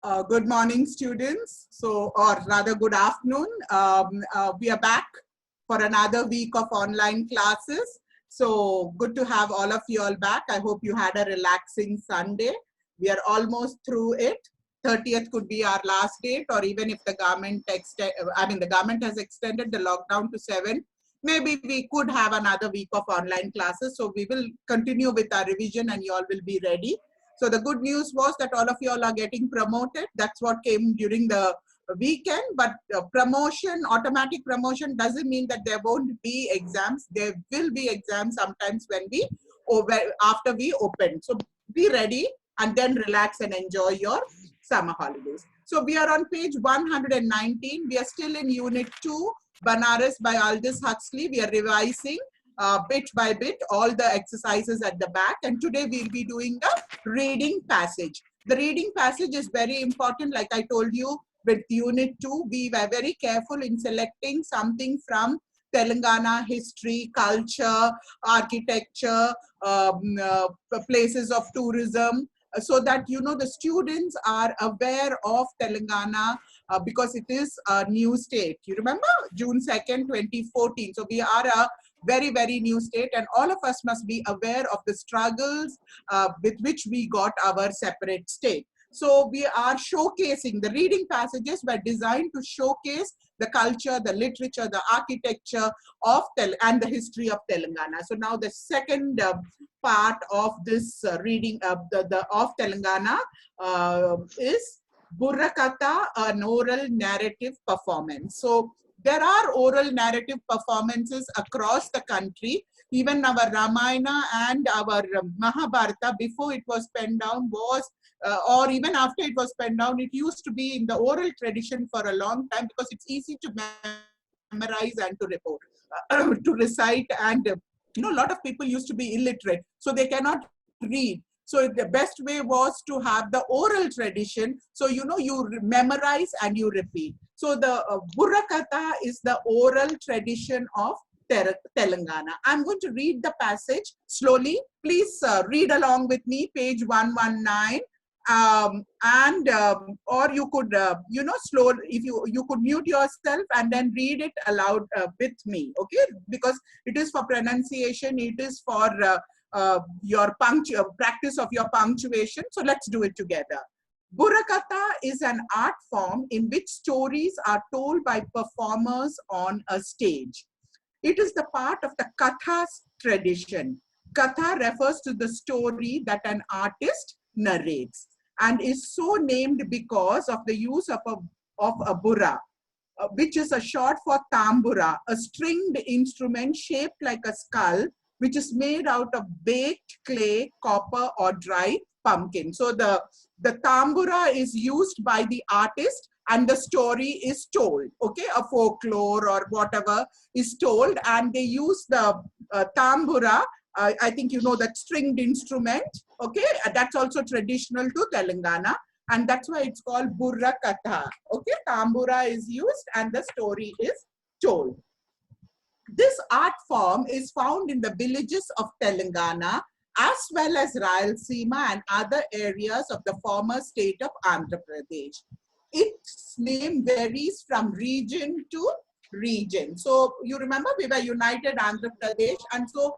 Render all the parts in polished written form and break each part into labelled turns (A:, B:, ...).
A: Good morning, students. Or rather, good afternoon. We are back for another week of online classes. So good to have all of you all back. I hope you had a relaxing Sunday. We are almost through it. 30th could be our last date, or even if the government has extended the lockdown to 7. Maybe we could have another week of online classes. So we will continue with our revision, and you all will be ready. So the good news was that all of you all are getting promoted. That's what came during the weekend. But promotion, automatic promotion doesn't mean that there won't be exams. There will be exams sometimes after we open. So be ready and then relax and enjoy your summer holidays. So we are on page 119. We are still in unit 2, Banaras by Aldous Huxley. We are revising bit by bit all the exercises at the back, and today we'll be doing the reading passage. The reading passage is very important. Like I told you with unit 2, we were very careful in selecting something from Telangana history, culture, architecture, places of tourism, so that the students are aware of Telangana, because it is a new state. You remember June 2nd, 2014. So we are a very, very new state, and all of us must be aware of the struggles with which we got our separate state. So we are showcasing, the reading passages were designed to showcase the culture, the literature, the architecture of and the history of Telangana. So now the second part of this reading of Telangana is Burrakatha, an oral narrative performance. So there are oral narrative performances across the country. Even our Ramayana and our Mahabharata, before it was penned down, or even after it was penned down, it used to be in the oral tradition for a long time, because it's easy to memorize and to report, to recite. And a lot of people used to be illiterate, so they cannot read. So the best way was to have the oral tradition. So, you memorize and you repeat. So the Burrakatha is the oral tradition of Telangana. I'm going to read the passage slowly. Please read along with me, page 119. Or you could, slow, if you could mute yourself and then read it aloud with me, okay? Because it is for pronunciation, it is for your practice of your punctuation. So let's do it together. Burrakatha is an art form in which stories are told by performers on a stage. It is the part of the Katha tradition. Katha refers to the story that an artist narrates, and is so named because of the use of a burra, which is a short for tambura, a stringed instrument shaped like a skull, which is made out of baked clay, copper, or dry pumpkin. So the tambura is used by the artist, and the story is told, okay? A folklore or whatever is told, and they use the tambura. I think you know that stringed instrument, okay? That's also traditional to Telangana, and that's why it's called Burrakatha, okay? Tambura is used and the story is told. This art form is found in the villages of Telangana, as well as Rayalaseema and other areas of the former state of Andhra Pradesh. Its name varies from region to region. So you remember we were united Andhra Pradesh, and so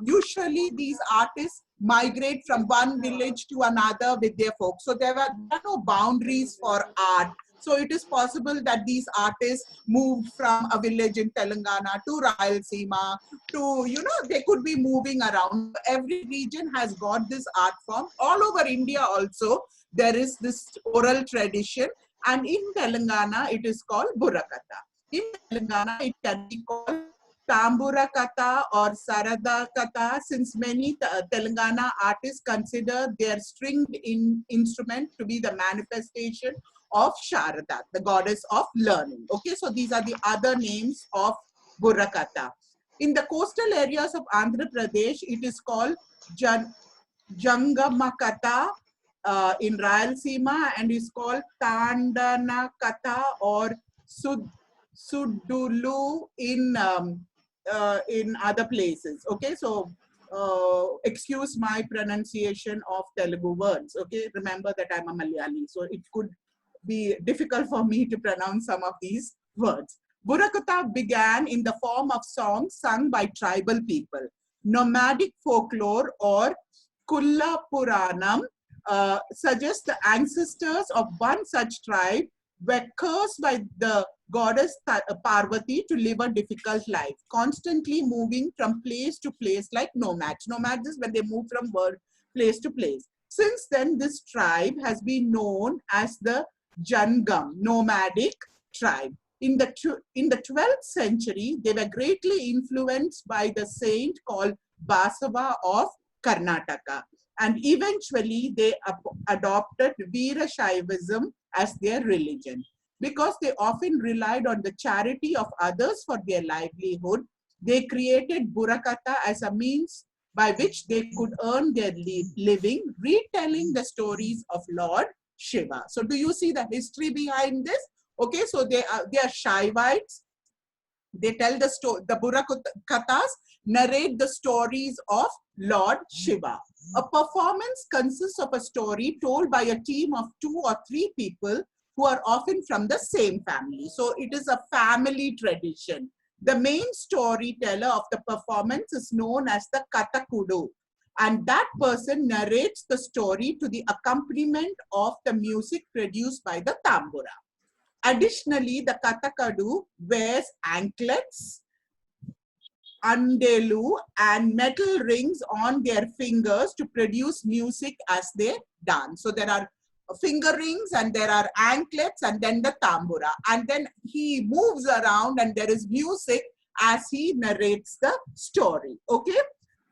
A: usually these artists migrate from one village to another with their folk. So there are no boundaries for art. So it is possible that these artists moved from a village in Telangana to Rayalaseema to, they could be moving around. Every region has got this art form. All over India also, there is this oral tradition. And in Telangana, it is called Burrakatha. In Telangana, it can be called Tambura Katha or Sarada Katha, since many Telangana artists consider their stringed instrument to be the manifestation of Sharada, the goddess of learning. Okay, so these are the other names of Burrakatha. In the coastal areas of Andhra Pradesh, it is called Jangamakatha in Rayalaseema, and is called Tandana Katha or Sudulu in other places. Okay, so excuse my pronunciation of Telugu words. Okay, remember that I'm a Malayali, so it could be difficult for me to pronounce some of these words. Burakatha began in the form of songs sung by tribal people. Nomadic folklore or Kulla Puranam suggests the ancestors of one such tribe were cursed by the goddess Parvati to live a difficult life, constantly moving from place to place like nomads. Nomads is when they move from place to place. Since then, this tribe has been known as the Jangam, nomadic tribe. In the 12th century, they were greatly influenced by the saint called Basava of Karnataka. And eventually, they adopted Veerashaivism as their religion. Because they often relied on the charity of others for their livelihood, they created Burakatha as a means by which they could earn their living, retelling the stories of Lord Shiva. So do you see the history behind this? Okay, so they are Shaivites. They tell the story, the Burakathas narrate the stories of Lord Shiva. A performance consists of a story told by a team of 2 or 3 people who are often from the same family. So it is a family tradition. The main storyteller of the performance is known as the Kathakudu, and that person narrates the story to the accompaniment of the music produced by the tambura. Additionally, the Kathakadu wears anklets, andelu, and metal rings on their fingers to produce music as they dance. So there are finger rings and there are anklets and then the tambura. And then he moves around and there is music as he narrates the story. Okay.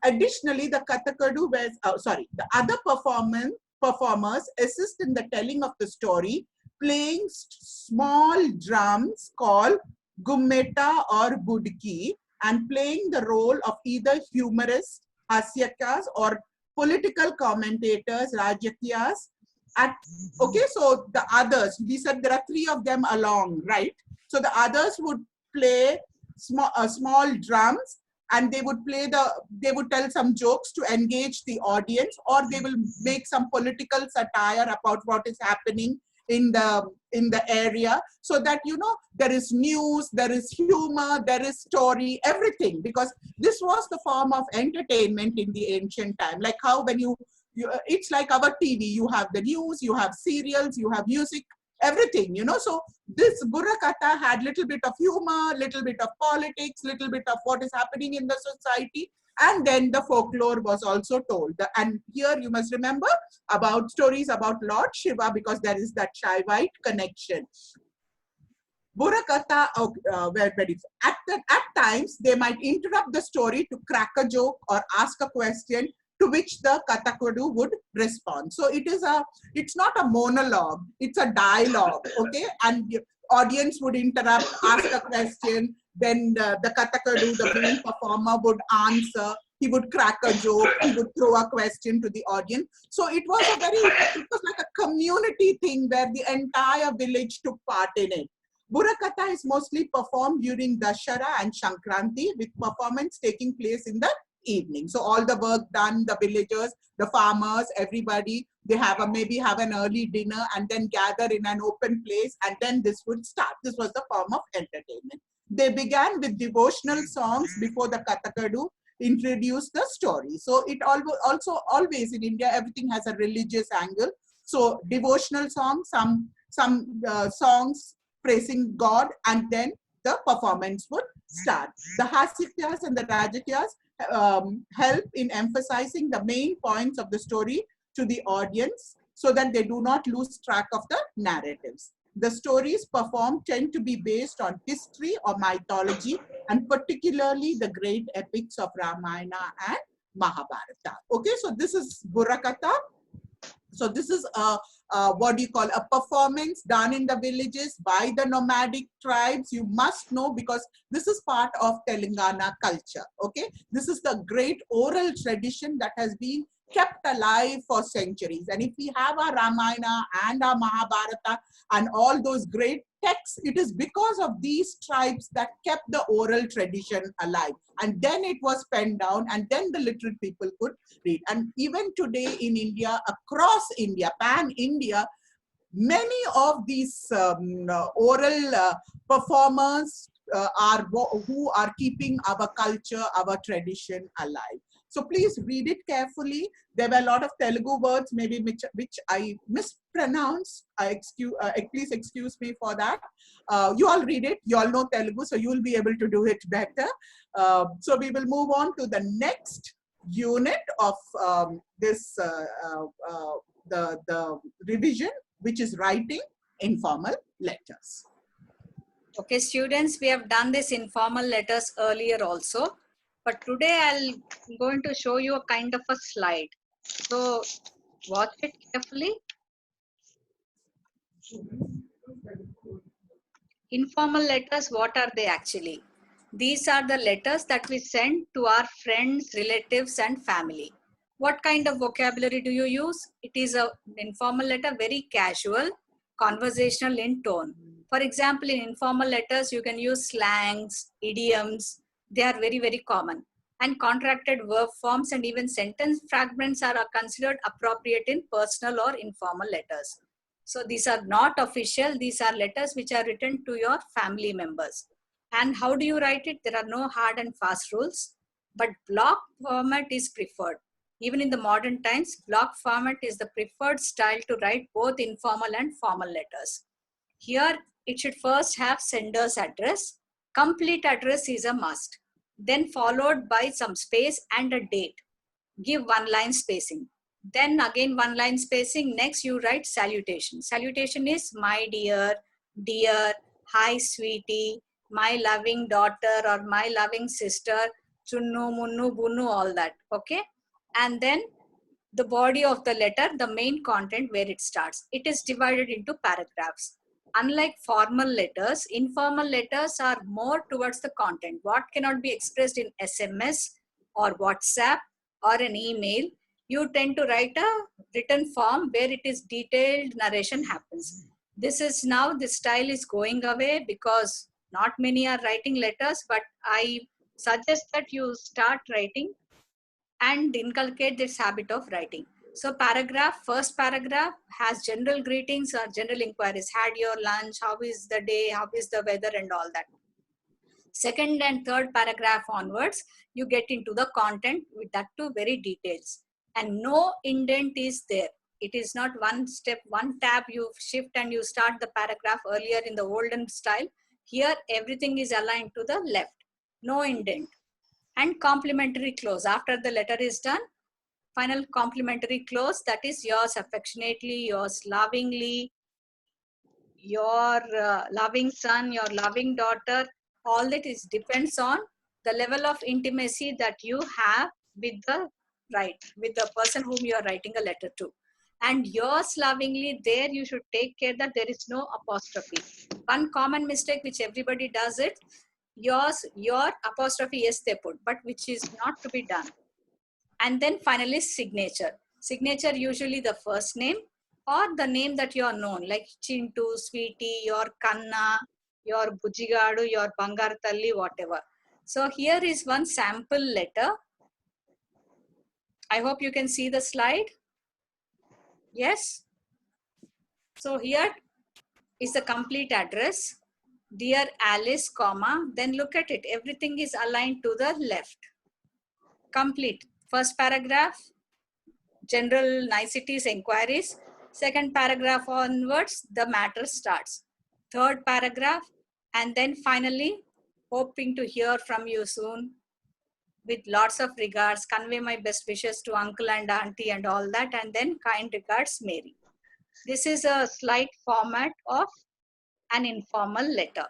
A: Additionally, the Kathakadu wears, the other performers assist in the telling of the story, playing small drums called gummeta or budki, and playing the role of either humorists, hasyakas, or political commentators, rajakyas. Okay, so the others, we said there are 3 of them along, right? So the others would play small drums, and they would tell some jokes to engage the audience, or they will make some political satire about what is happening in the area, so that, you know, there is news, there is humor, there is story, everything, because this was the form of entertainment in the ancient time. Like how when it's like our TV, you have the news, you have serials, you have music, everything, you know. So this Burakatha had little bit of humor, little bit of politics, little bit of what is happening in the society, and then the folklore was also told. And here you must remember about stories about Lord Shiva, because there is that Shaivite connection. Burakatha were very, at times they might interrupt the story to crack a joke or ask a question, to which the Kathakadu would respond. So it's not a monologue, it's a dialogue, okay? And the audience would interrupt, ask a question, then the Kathakadu, the main performer, would answer, he would crack a joke, he would throw a question to the audience. So it was like a community thing where the entire village took part in it. Burakatha is mostly performed during Dashara and Shankranti, with performance taking place in the evening. So all the work done, the villagers, the farmers, everybody, they maybe have an early dinner and then gather in an open place, and then this would start. This was the form of entertainment. They began with devotional songs before the Kathakadu introduced the story. So it also always in India, everything has a religious angle. So devotional songs, some songs praising God, and then the performance would start. The Hasikyas and the Rajakyas help in emphasizing the main points of the story to the audience, so that they do not lose track of the narratives. The stories performed tend to be based on history or mythology, and particularly the great epics of Ramayana and Mahabharata. Okay, so this is Burakatha. So this is what do you call a performance done in the villages by the nomadic tribes. You must know, because this is part of Telangana culture. Okay, this is the great oral tradition that has been kept alive for centuries. And if we have our Ramayana and our Mahabharata and all those great texts, it is because of these tribes that kept the oral tradition alive. And then it was penned down, and then the literate people could read. And even today in India, across India, pan-India, many of these oral performers are who are keeping our culture, our tradition alive. So please read it carefully. There were a lot of Telugu words, maybe which I mispronounced. Please excuse me for that. You all read it. You all know Telugu, so you will be able to do it better. So we will move on to the next unit of the revision, which is writing informal letters.
B: Okay, students, we have done this informal letters earlier also, but today I'm going to show you a kind of a slide. So watch it carefully. Informal letters, what are they actually? These are the letters that we send to our friends, relatives, and family. What kind of vocabulary do you use? It is an informal letter, very casual, conversational in tone. For example, in informal letters, you can use slangs, idioms. They are very, very common. And contracted verb forms and even sentence fragments are considered appropriate in personal or informal letters. So these are not official. These are letters which are written to your family members. And how do you write it? There are no hard and fast rules, but block format is preferred. Even in the modern times, block format is the preferred style to write both informal and formal letters. Here, it should first have sender's address. Complete address is a must. Then followed by some space and a date. Give one line spacing. Then again one line spacing. Next you write salutation. Salutation is my dear, dear, hi sweetie, my loving daughter or my loving sister, chunnu, munnu, bunnu, all that. Okay. And then the body of the letter, the main content where it starts. It is divided into paragraphs. Unlike formal letters, informal letters are more towards the content. What cannot be expressed in SMS or WhatsApp or an email, you tend to write a written form where it is detailed narration happens. This style is going away because not many are writing letters, but I suggest that you start writing and inculcate this habit of writing. So paragraph, first paragraph has general greetings or general inquiries. Had your lunch? How is the day? How is the weather and all that. Second and third paragraph onwards, you get into the content with that too very details. And no indent is there. It is not one step, one tab you shift and you start the paragraph earlier in the olden style. Here everything is aligned to the left. No indent. And complimentary close. After the letter is done, final complimentary close, that is yours affectionately, yours lovingly, your loving son, your loving daughter. All that is depends on the level of intimacy that you have with the person whom you are writing a letter to. And yours lovingly, there you should take care that there is no apostrophe. One common mistake which everybody does it, your apostrophe, yes they put, but which is not to be done. And then finally signature. Signature usually the first name or the name that you are known, like Chintu, Sweetie, your Kanna, your Bujigadu, your Bangartalli, whatever. So here is one sample letter. I hope you can see the slide. Yes. So here is the complete address. Dear Alice, comma, then look at it. Everything is aligned to the left. Complete. First paragraph, general niceties, inquiries. Second paragraph onwards, the matter starts. Third paragraph, and then finally, hoping to hear from you soon. With lots of regards, convey my best wishes to uncle and auntie and all that, and then kind regards, Mary. This is a slight format of an informal letter.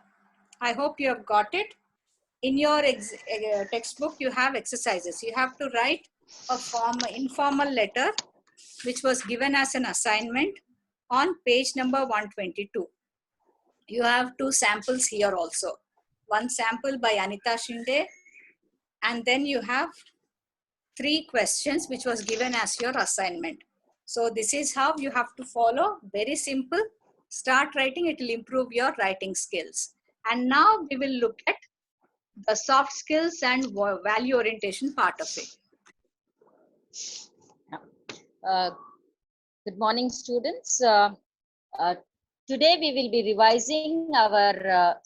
B: I hope you have got it. In your textbook, you have exercises. You have to write a informal letter which was given as an assignment on page number 122. You have two samples here also. One sample by Anita Shinde, and then you have 3 questions which was given as your assignment. So this is how you have to follow. Very simple. Start writing, it will improve your writing skills. And now we will look at the soft skills and value orientation part of it.
C: Good morning, students. Today we will be revising our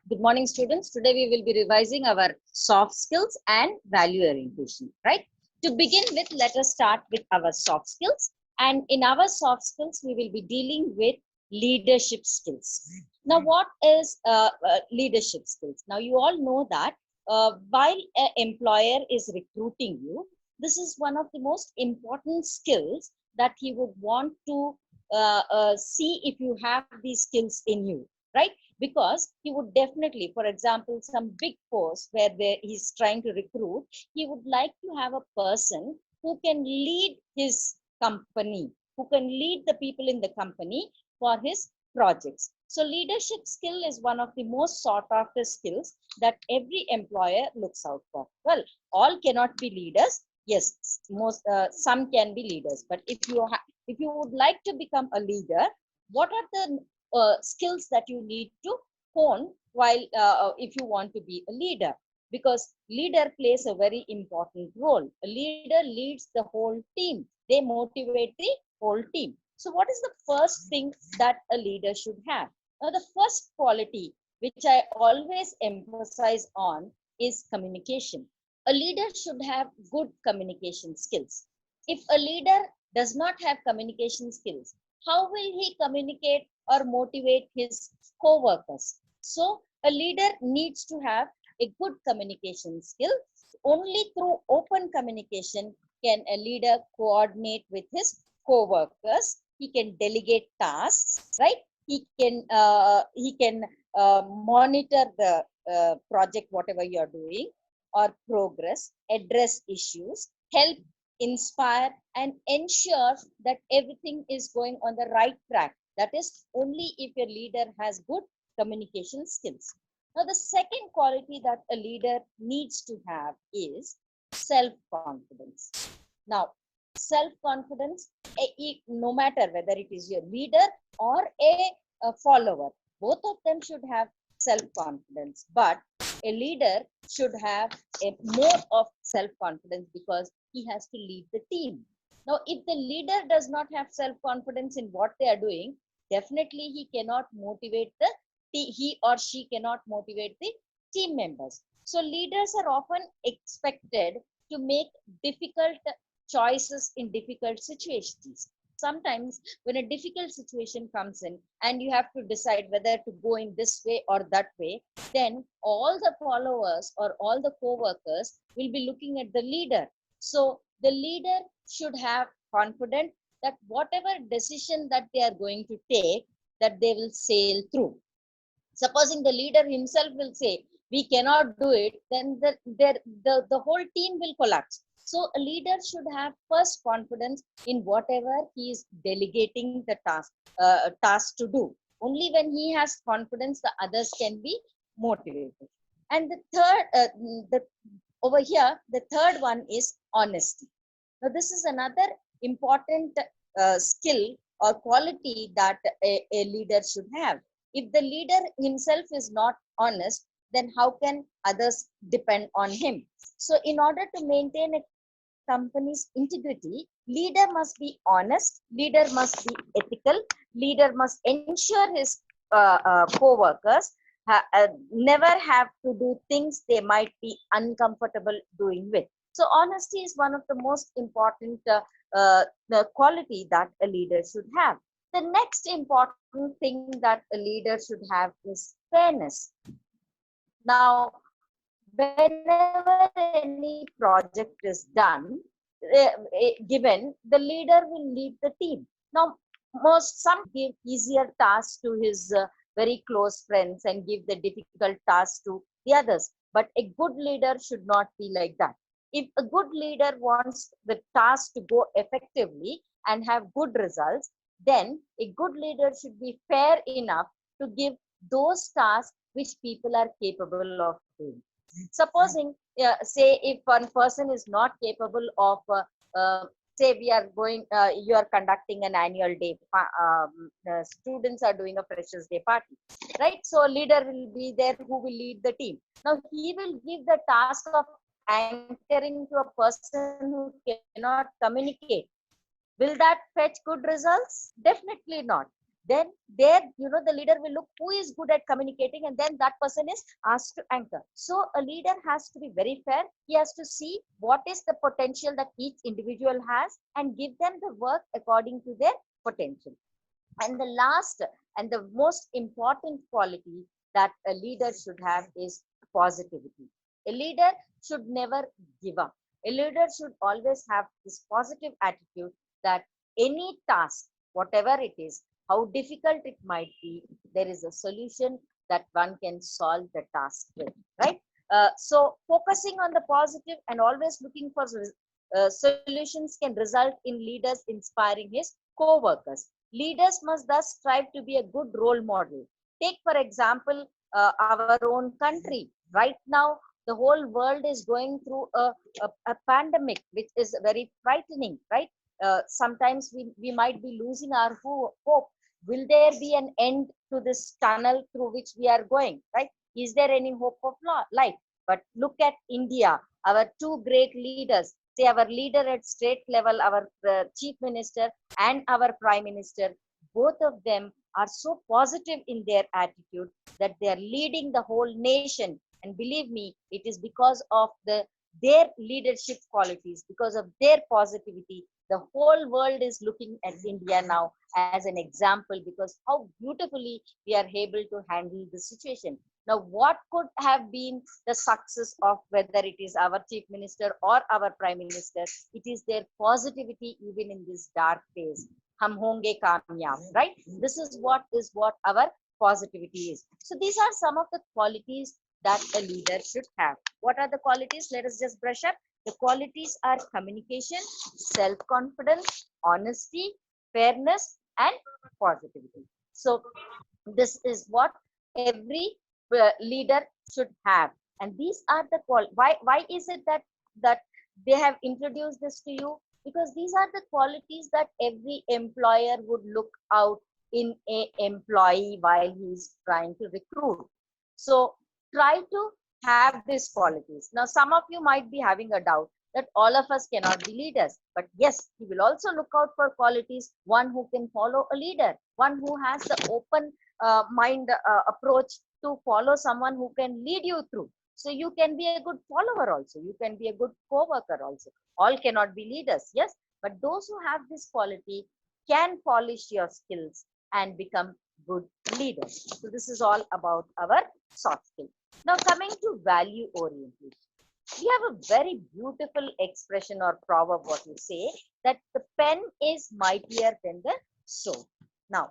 C: Good morning, students. Today we will be revising our soft skills and value orientation. Right. To begin with, let us start with our soft skills. And in our soft skills, we will be dealing with leadership skills. Now, what is leadership skills? Now, you all know that while an employer is recruiting you, this is one of the most important skills that he would want to see if you have these skills in you, right? Because he would definitely, for example, some big post where he's trying to recruit, he would like to have a person who can lead his company, who can lead the people in the company for his projects. So leadership skill is one of the most sought after skills that every employer looks out for. Well, all cannot be leaders. Yes, some can be leaders, but if you would like to become a leader, what are the skills that you need to hone while if you want to be a leader? Because leader plays a very important role. A leader leads the whole team. They motivate the whole team. So what is the first thing that a leader should have? Now, the first quality which I always emphasize on is communication. A leader should have good communication skills. If a leader does not have communication skills, how will he communicate or motivate his co-workers? So a leader needs to have a good communication skill. Only through open communication can a leader coordinate with his co-workers. He can delegate tasks, right? He can monitor the project, whatever you are doing, or progress, address issues, help inspire, and ensure that everything is going on the right track. That is only if a leader has good communication skills. Now, the second quality that a leader needs to have is self-confidence. Now, self-confidence, no matter whether it is your leader or a follower, both of them should have self-confidence, but a leader should have more of self-confidence because he has to lead the team. Now, if the leader does not have self-confidence in what they are doing, definitely he cannot motivate he or she cannot motivate the team members. So leaders are often expected to make difficult choices in difficult situations. Sometimes when a difficult situation comes in and you have to decide whether to go in this way or that way, then all the followers or all the co-workers will be looking at the leader. So the leader should have confidence that whatever decision that they are going to take, that they will sail through. Supposing the leader himself will say, we cannot do it, then the whole team will collapse. So a leader should have first confidence in whatever he is delegating the task to do. Only when he has confidence, the others can be motivated. And the third, over here, the third one is honesty. Now, this is another important skill or quality that a leader should have. If the leader himself is not honest, then how can others depend on him? So in order to maintain a company's integrity, leader must be honest, leader must be ethical, leader must ensure his co-workers never have to do things they might be uncomfortable doing with. So honesty is one of the most important the quality that a leader should have. The next important thing that a leader should have is fairness. Now, whenever any project is done, given, the leader will lead the team. Now, some give easier tasks to his very close friends and give the difficult tasks to the others. But a good leader should not be like that. If a good leader wants the task to go effectively and have good results, then a good leader should be fair enough to give those tasks which people are capable of doing. Supposing, say, if one person is not capable of, say, we are going, you are conducting an annual day, students are doing a freshers day party, right? So a leader will be there who will lead the team. Now he will give the task of anchoring to a person who cannot communicate. Will that fetch good results? Definitely not. Then there, the leader will look who is good at communicating, and then that person is asked to anchor. So a leader has to be very fair. He has to see what is the potential that each individual has and give them the work according to their potential. And the last and the most important quality that a leader should have is positivity. A leader should never give up. A leader should always have this positive attitude that any task, whatever it is, how difficult it might be, there is a solution that one can solve the task with, right? So focusing on the positive and always looking for solutions can result in leaders inspiring his co-workers. Leaders must thus strive to be a good role model. Take, for example, our own country. Right now, the whole world is going through a pandemic, which is very frightening, right? Sometimes we might be losing our hope. Will there be an end to this tunnel through which we are going, right? Is there any hope of life? But look at India, our two great leaders, say our leader at state level, our chief minister and our prime minister, both of them are so positive in their attitude that they are leading the whole nation. And believe me, it is because of their leadership qualities, because of their positivity. The whole world is looking at India now as an example, because how beautifully we are able to handle the situation. Now, what could have been the success of whether it is our chief minister or our prime minister? It is their positivity even in this dark phase. Hum honge kamyab, right? This is what our positivity is. So these are some of the qualities that a leader should have. What are the qualities? Let us just brush up. The qualities are communication, self-confidence, honesty, fairness, and positivity. So this is what every leader should have. And these are the why is it that they have introduced this to you? Because these are the qualities that every employer would look out in a employee while he's trying to recruit. So try to have these qualities. Now, some of you might be having a doubt that all of us cannot be leaders. But yes, he will also look out for qualities, one who can follow a leader, one who has the open mind approach to follow someone who can lead you through. So you can be a good follower also. You can be a good co-worker also. All cannot be leaders, yes. But those who have this quality can polish your skills and become good leaders. So this is all about our soft skill. Now coming to value orientation. We have a very beautiful expression or proverb, what you say, that the pen is mightier than the sword. Now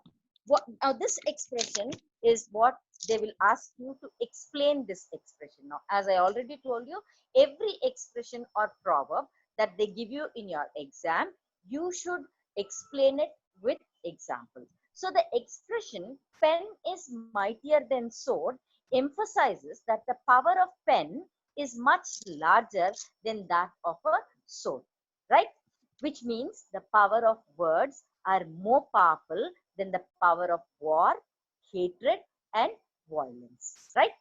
C: this expression is what they will ask you to explain this expression. Now, as I already told you, every expression or proverb that they give you in your exam, you should explain it with examples. So the expression pen is mightier than sword emphasizes that the power of pen is much larger than that of a sword, right? Which means the power of words are more powerful than the power of war, hatred, and violence, right?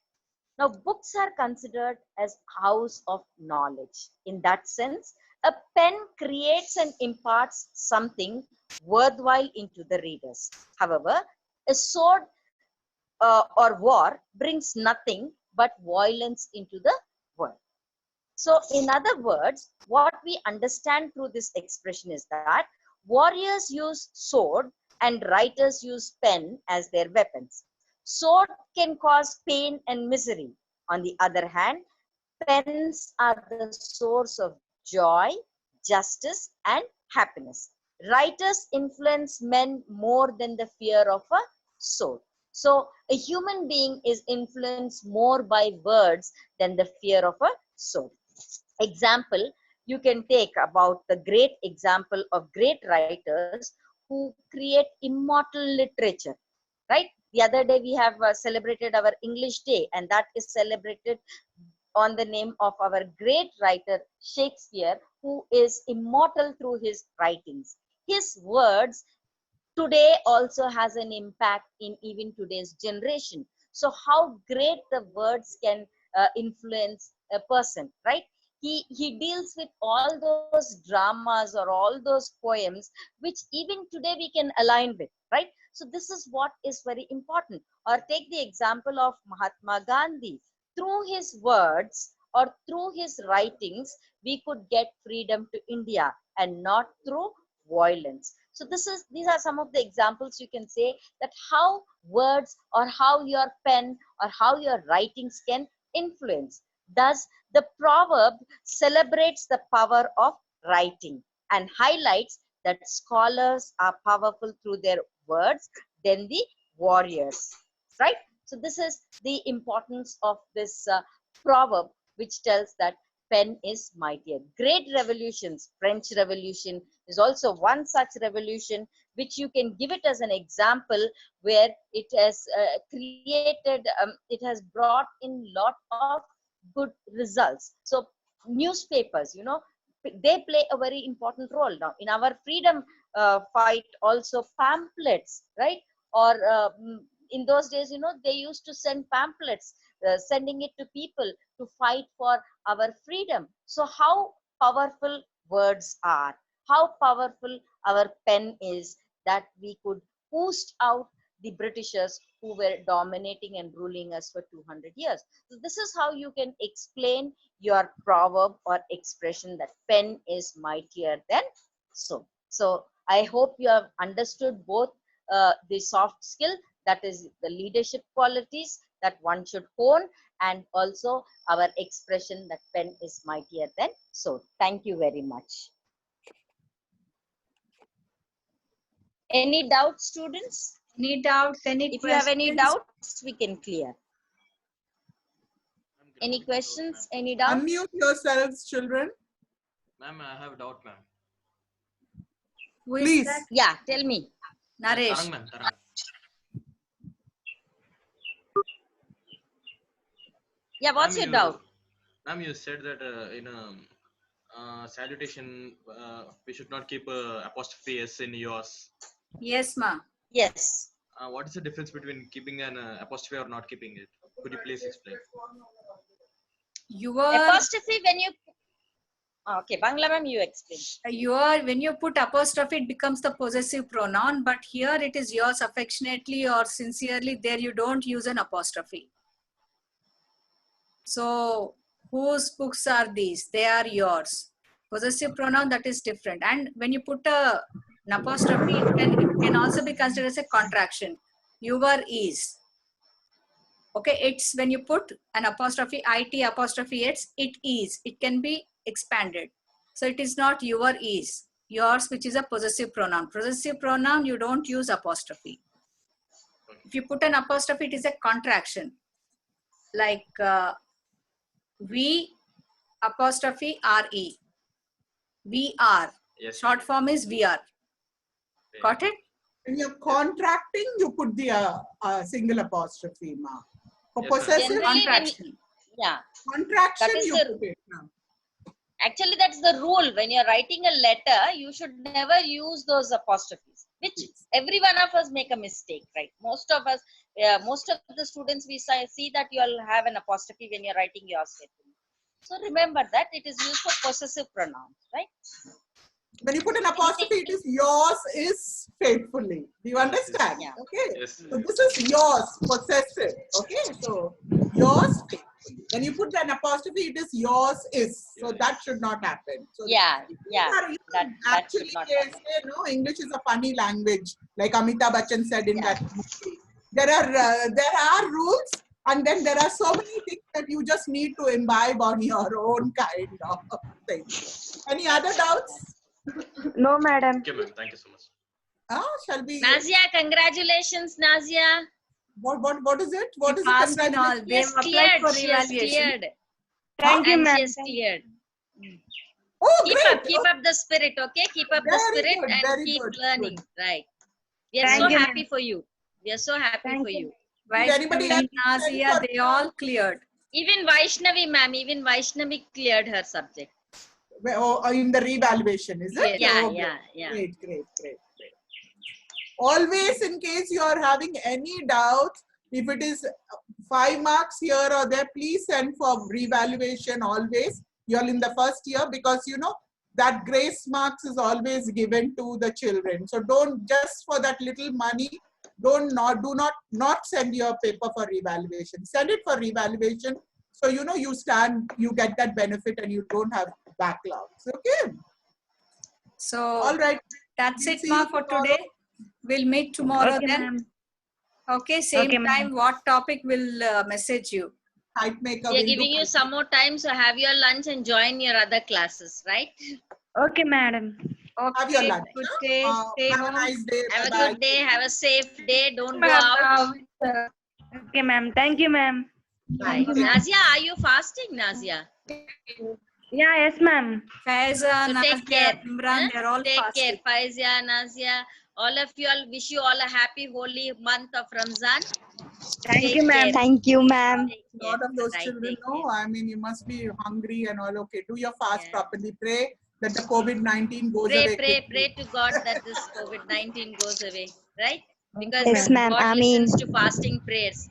C: Now, books are considered as house of knowledge. In that sense, a pen creates and imparts something worthwhile into the readers. However, a sword or war brings nothing but violence into the world. So, in other words, what we understand through this expression is that warriors use sword and writers use pen as their weapons. Sword can cause pain and misery. On the other hand, pens are the source of joy, justice, and happiness. Writers influence men more than the fear of a sword. So, a human being is influenced more by words than the fear of a sword. Example, you can take about the great example of great writers who create immortal literature, right? The other day we have celebrated our English Day, and that is celebrated on the name of our great writer Shakespeare, who is immortal through his writings. His words today also has an impact in even today's generation. So how great the words can influence a person, right? He deals with all those dramas or all those poems which even today we can align with, right? So this is what is very important. Or take the example of Mahatma Gandhi. Through his words or through his writings, we could get freedom to India, and not through violence. So these are some of the examples you can say that how words or how your pen or how your writings can influence. Thus, the proverb celebrates the power of writing and highlights that scholars are powerful through their words than the warriors, right? So this is the importance of this proverb, which tells that pen is mightier. Great revolutions, French Revolution is also one such revolution, which you can give it as an example, where it has created, it has brought in lot of good results. So newspapers, they play a very important role now in our freedom fight. Also pamphlets, right? Or in those days, they used to send pamphlets, sending it to people to fight for our freedom. So how powerful words are, how powerful our pen is, that we could boost out the Britishers who were dominating and ruling us for 200 years. So this is how you can explain your proverb or expression that pen is mightier than sword. So I hope you have understood both the soft skill, that is the leadership qualities that one should hone, and also our expression that pen is mightier than sword. Thank you very much. Any doubts, students?
B: Any doubts? Any
C: If
B: questions?
C: you have any doubts, we can clear. Any questions? Any doubts?
A: Unmute yourselves, children.
D: Ma'am, I have a doubt, ma'am.
B: Who is
A: Please.
B: that?
C: Yeah, tell me.
B: Naresh.
D: Tarang, ma'am. Tarang.
C: Yeah, what's your doubt?
D: Ma'am, you said that in a salutation, we should not keep apostrophe s in yours.
B: Yes, ma.
C: Yes.
D: What is the difference between keeping an apostrophe or not keeping it? Could you please explain?
C: Apostrophe when you... Okay, Bangla ma'am, you explain.
B: When you put apostrophe, it becomes the possessive pronoun, but here it is yours affectionately or sincerely. There you don't use an apostrophe. So whose books are these? They are yours. Possessive pronoun, that is different. And when you put an apostrophe, it can also be considered as a contraction. Your is. Okay, it's when you put an apostrophe, it apostrophe it's, it is. It can be expanded. So it is not your is. Yours, which is a possessive pronoun. Possessive pronoun, you don't use apostrophe. If you put an apostrophe, it is a contraction. Like we apostrophe re. We are.
D: Yes.
B: Short form is we are. Got it?
A: When you're contracting, you put the single apostrophe mark. For
D: Yes, ma'am.
A: possessive
C: Generally,
B: Contraction.
C: Yeah.
A: contraction,
C: That is
A: you
C: the-
A: put it now.
C: Actually, that's the rule. When you're writing a letter, you should never use those apostrophes, which every one of us make a mistake, right? Most of us, most of the students, we see that you'll have an apostrophe when you're writing your statement. So remember that it is used for possessive pronouns, right?
A: When you put an apostrophe, it is yours is faithfully. Do you understand?
C: Yeah.
A: Okay.
D: Yes.
A: So this is yours, possessive. Okay. So yours faithfully. When you put an apostrophe, it is yours is. So that should not happen. So
C: Yeah, yeah. That
A: actually,
C: should not
A: they
C: happen.
A: say, no, English is a funny language, like Amitabh Bachchan said in
C: Yeah.
A: that movie. There are rules, and then there are so many things that you just need to imbibe on your own kind of thing. Any other doubts?
E: No, madam.
D: Okay, ma'am. Thank you so much.
A: Shall we?
C: Nazia, congratulations, Nazia.
A: What is it? What is
B: She
A: it?
B: passed in all.
A: Congratulations.
B: They have applied for
C: She has
B: evaluation.
C: cleared.
E: Thank you,
C: And
E: ma'am.
C: she has cleared.
A: Oh,
C: Keep up the spirit, okay? Keep up the
A: Very
C: spirit
A: good,
C: and
A: very
C: keep
A: good,
C: learning,
A: good.
C: right? We are
E: Thank
C: so
E: you,
C: happy
E: ma'am.
C: for you. We are so happy
E: Thank
C: for
E: you.
C: you.
B: While
A: Anybody
B: doing
A: else?
B: Nazia, they all cleared.
C: Even Vaishnavi, ma'am, even Vaishnavi cleared her subject.
A: Or in the revaluation, is it?
C: Yeah,
A: Oh,
C: yeah.
A: Great. Always, in case you are having any doubts, if it is 5 marks here or there, please send for revaluation always. You're in the first year, because you know that grace marks is always given to the children. So don't, just for that little money, do not send your paper for revaluation. Send it for revaluation. So you know you get that benefit and you don't have backlogs. Okay.
B: So
A: All right.
B: that's
A: We'll
B: it,
A: see
B: Ma,
A: you
B: for
A: tomorrow.
B: today. We'll meet tomorrow
E: Okay,
B: then.
E: ma'am.
B: Okay, same
E: Okay, ma'am.
B: time. What topic will message you?
A: Kite maker.
C: We are
A: will do
C: giving you
A: kite
C: some more time, so have your lunch and join your other classes, right?
E: Okay, madam.
A: Have your
B: Okay,
A: lunch.
B: good
A: Huh?
B: day. Stay
A: Have a
B: home.
A: nice day.
C: Have a
A: Bye-bye.
C: good day. Have a safe day. Don't go
B: Ma'am,
C: out.
E: Okay, ma'am. Thank you, ma'am.
C: Bye. Nazia, are you fasting, Nazia?
E: Yeah, yes, ma'am.
B: Faiza,
C: So take
B: Nazia,
C: care.
B: Imran, they're all
C: Take
B: fasting.
C: care, Faizia, Nazia. All of you all, wish you all a happy holy month of Ramzan.
E: Thank
C: Take
E: you, ma'am.
C: care.
F: Thank you, ma'am.
C: Take
A: A
C: care.
A: lot of those
C: Right,
A: children
C: take
A: know.
C: care.
A: I mean, you must be hungry and all. Okay, do your fast
C: Yeah.
A: properly. Pray that the COVID-19 goes
C: Pray,
A: away.
C: pray,
A: quickly.
C: pray to God that this COVID-19 goes away, right? Because
F: Yes, ma'am.
C: God
F: I mean,
C: listens to fasting prayers.